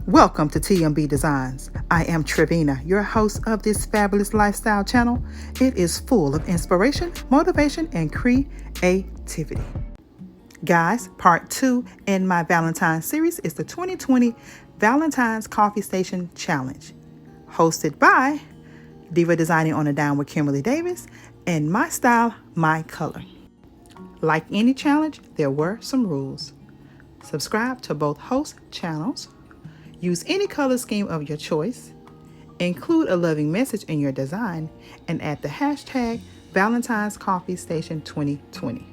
Welcome to TMB Designs. I am Trevina, your host of this fabulous lifestyle channel. It is full of inspiration, motivation, and creativity. Guys, part 2 in my Valentines series is the 2020 Valentines Coffee Station Challenge, hosted by Diva Designing on a Down with Kimberly Davis and My Style, My Color. Like any challenge, there were some rules. Subscribe to both host channels. Use any color scheme of your choice. Include a loving message in your design and add the hashtag Valentine's Coffee Station 2020.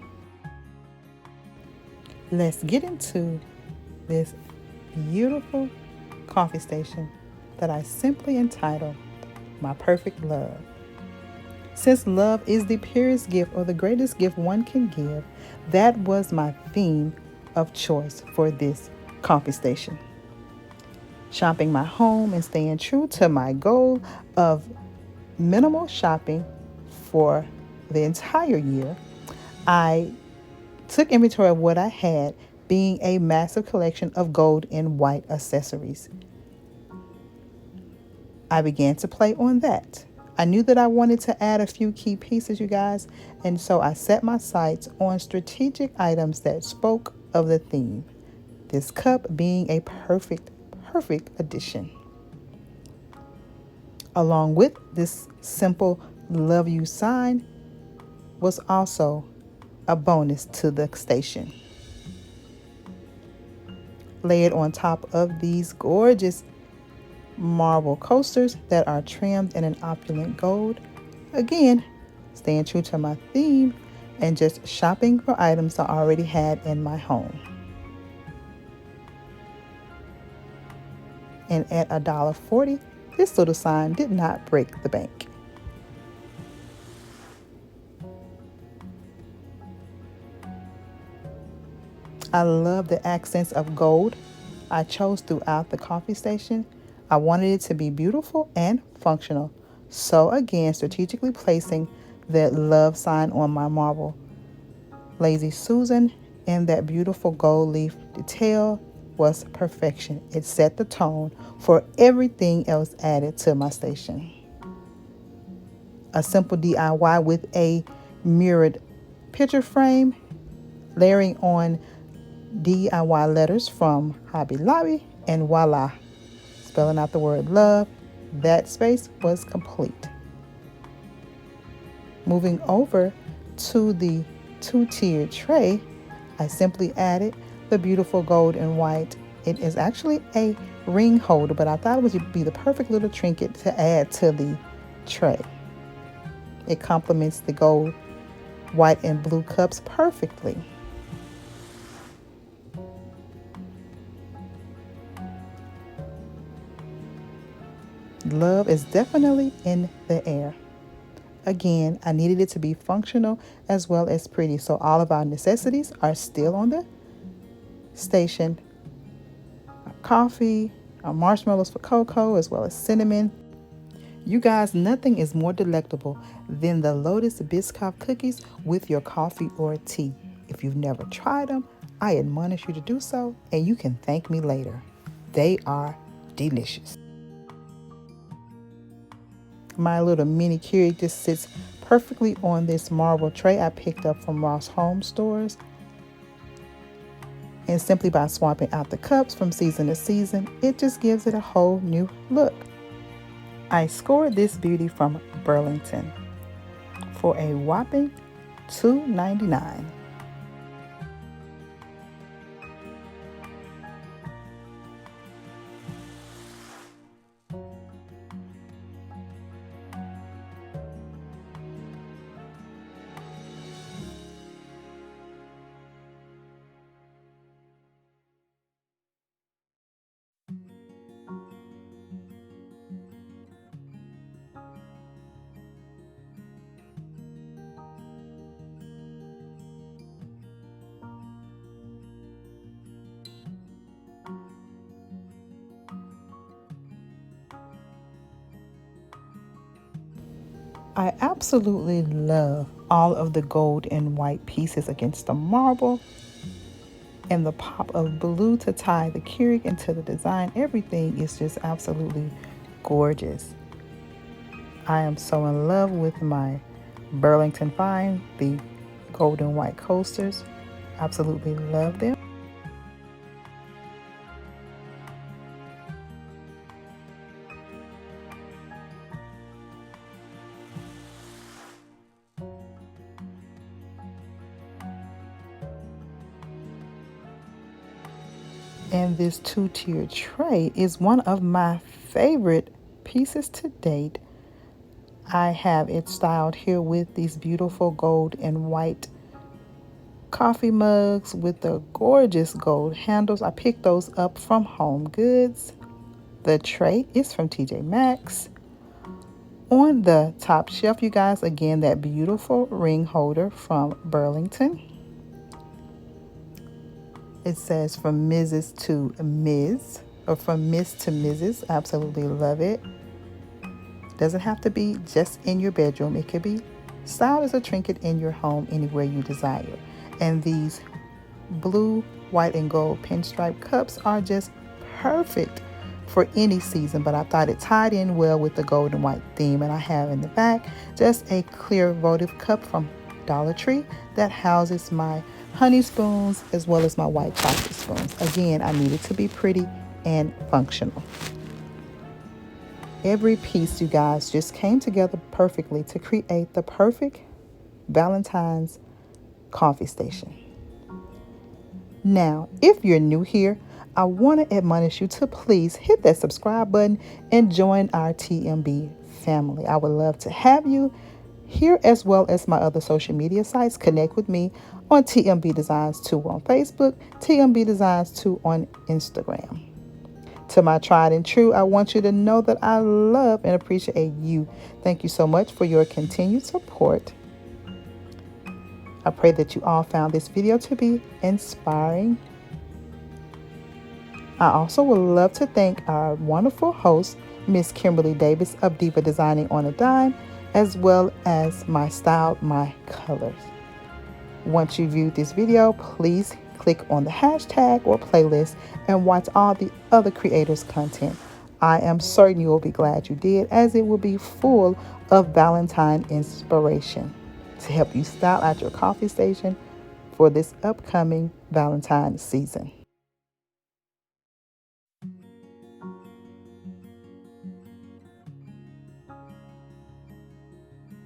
Let's get into this beautiful coffee station that I simply entitled My Perfect Love. Since love is the purest gift or the greatest gift one can give, that was my theme of choice for this coffee station. Shopping my home and staying true to my goal of minimal shopping for the entire year, I took inventory of what I had, being a massive collection of gold and white accessories. I began to play on that. I knew that I wanted to add a few key pieces, you guys, and so I set my sights on strategic items that spoke of the theme. This cup being a perfect addition. Along with this simple love you sign was also a bonus to the station. Layered on top of these gorgeous marble coasters that are trimmed in an opulent gold. Again, staying true to my theme and just shopping for items I already had in my home. And at $1.40, this little sign did not break the bank. I love the accents of gold I chose throughout the coffee station. I wanted it to be beautiful and functional. So again, strategically placing that love sign on my marble Lazy Susan and that beautiful gold leaf detail was perfection. It set the tone for everything else added to my station. A simple DIY with a mirrored picture frame, layering on DIY letters from Hobby Lobby, and voila, spelling out the word love. That space was complete. Moving over to the two-tiered tray, I simply added the beautiful gold and white. It is actually a ring holder, but I thought it would be the perfect little trinket to add to the tray. It complements the gold, white, and blue cups perfectly. Love is definitely in the air. Again, I needed it to be functional as well as pretty, so all of our necessities are still on the station. Our coffee, our marshmallows for cocoa, as well as cinnamon. You guys, nothing is more delectable than the Lotus Biscoff cookies with your coffee or tea. If you've never tried them, I admonish you to do so, and you can thank me later. They are delicious. My little mini Keurig just sits perfectly on this marble tray I picked up from Ross Home Stores. And simply by swapping out the cups from season to season, it just gives it a whole new look. I scored this beauty from Burlington for a whopping $2.99. I absolutely love all of the gold and white pieces against the marble. and the pop of blue to tie the Keurig into the design. Everything is just absolutely gorgeous. I am so in love with my Burlington Fine, the golden white coasters. Absolutely love them. And this two-tiered tray is one of my favorite pieces to date. I have it styled here with these beautiful gold and white coffee mugs with the gorgeous gold handles. I picked those up from Home Goods. The tray is from TJ Maxx. On the top shelf, you guys, again, that beautiful ring holder from Burlington. It says from Mrs. to Ms. or from Miss to Mrs. Absolutely love it. Doesn't have to be just in your bedroom. It could be styled as a trinket in your home anywhere you desire. And these blue, white, and gold pinstripe cups are just perfect for any season, but I thought it tied in well with the gold and white theme. And I have in the back just a clear votive cup from Dollar Tree that houses my honey spoons as well as my white chocolate spoons. Again, I need it to be pretty and functional. Every piece, you guys, just came together perfectly to create the perfect Valentine's coffee station. Now, if you're new here, I want to admonish you to please hit that subscribe button and join our TMB family. I would love to have you here as well as my other social media sites. Connect with me on TMB Designs 2 on Facebook, TMB Designs 2 on Instagram. To my tried and true, I want you to know that I love and appreciate you. Thank you so much for your continued support. I pray that you all found this video to be inspiring. I also would love to thank our wonderful host, Miss Kimberly Davis of Diva Designing on a Dime, as well as My Style, My Colors. Once you viewed this video, please click on the hashtag or playlist and watch all the other creators' content. I am certain you will be glad you did, as it will be full of Valentine inspiration to help you style out your coffee station for this upcoming Valentine season.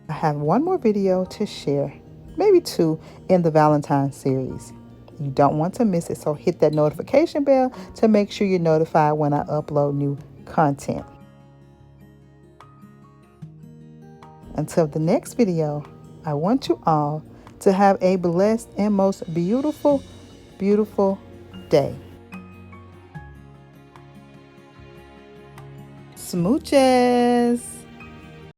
I have one more video to share, maybe two, in the Valentine series. You don't want to miss it, so hit that notification bell to make sure you're notified when I upload new content. Until the next video, I want you all to have a blessed and most beautiful, beautiful day. Smooches!